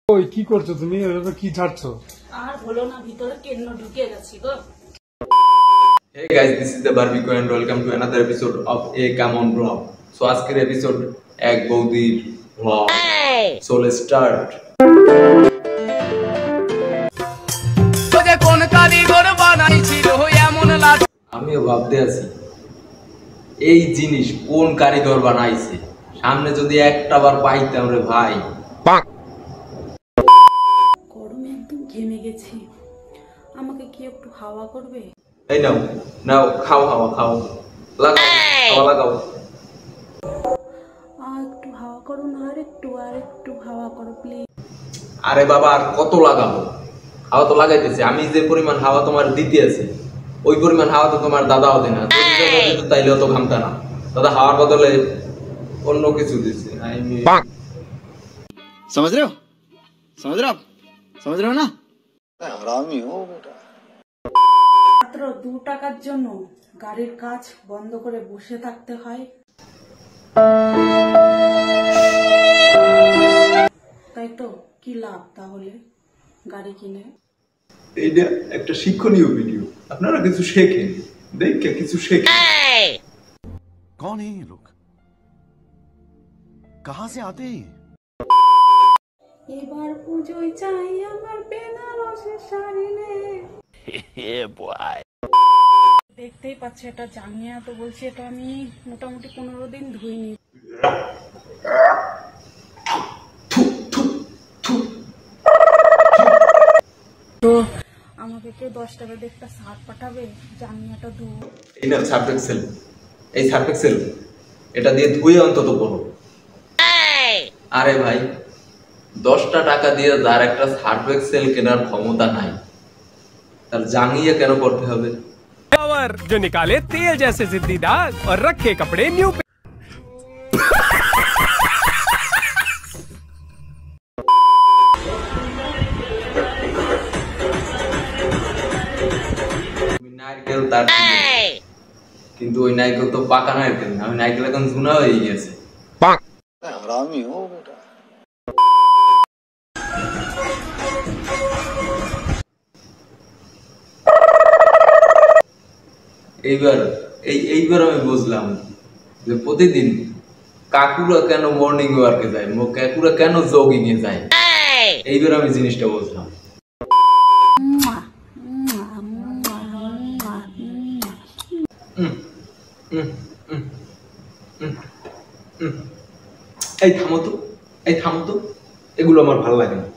ওই কি করছো তুমি? এটা কি ছাড়ছো? আর বলো না, ভিতরে কেন্ন ঢুকে গেছি গো। Hey guys, this is the Barbecue and welcome to another episode of A Come On Vlog. So আজকের এপিসোড এক বৌদির vlog. So let's start. তোকে কোন কারিগর বানাইছিল এমন লাগে। আমিও ভাবতে আছি এই জিনিস কোন কারিগর বানাইছে। সামনে যদি একটা বার পাইতাম রে ভাই। গরমে একদম ঘেমে গেছি, আমাকে কি একটু হাওয়া করবে? এই নাও নাও, খাও হাওয়া খাও, লাগাও হাওয়া লাগাও। একটু হাওয়া করো না, আর একটু হাওয়া করো প্লিজ। আরে বাবা আর কত লাগাবো? হাওয়া তো লাগাইতেছে। আমি যে পরিমাণ হাওয়া তোমার দিতে আছে ওই পরিমাণ হাওয়া তো তোমার দাদাও দেয় না। তাইলেও তো ঘামতা না। দাদা হাওয়ার বদলে অন্য কিছু দিচ্ছে। समझ रहे हो आप समझ रहे हो ना? हरामी हो बेटा। মাত্র 2 টাকার জন্য গাড়ির কাজ বন্ধ করে বসে থাকতে হয়, তাই তো কি লাভ তাহলে গাড়ি কিনে? এইটা একটা শিক্ষণীয় ভিডিও, আপনারা কিছু শেখেন, দেখে কিছু শেখেন। कौन है ये लोग? कहाँ से आते हैं? এবার পুজোয় চাই আমার বেনারসের শাড়ি নে। দেখতেই পাচ্ছি এটা জাঙ্গিয়া, তো বলছি এটা আমি মোটামুটি 15 দিন ধুইনি। তো আমাকে কেউ 10 টাকা দিয়ে একটা শার্ট পাঠাবে, জাঙ্গিয়াটা ধুবো। এই না সার্ফ এক্সেল, এই সার্ফ এক্সেল এটা দিয়ে ধুয়ে অন্তত পড়ো। আরে ভাই 10টা টাকা দিয়ে যার একটা সার্ফ এক্সেল কেনার ক্ষমতা নাই তার জাঙ্গিয়া কেন করতে হবে? पावर जो निकाले तेल जैसे जिद्दी दाग और रखे कपड़े न्यू पे। নারকেল তার কিন্তু ওই নারকেল তো পাকা নারকেল না, ওই নারকেল এখন ঝুনা হয়ে গেছে। हरामी हो बेटा। এইবার আমি বুঝলাম যে প্রতিদিন কাকুরা কেন মর্নিং ওয়ার্কে যায়, কাকুরা কেন জগিং এ যায়। এইবার আমি জিনিসটা বুঝলাম। এই থামো তো, এগুলো আমার ভালো লাগে না।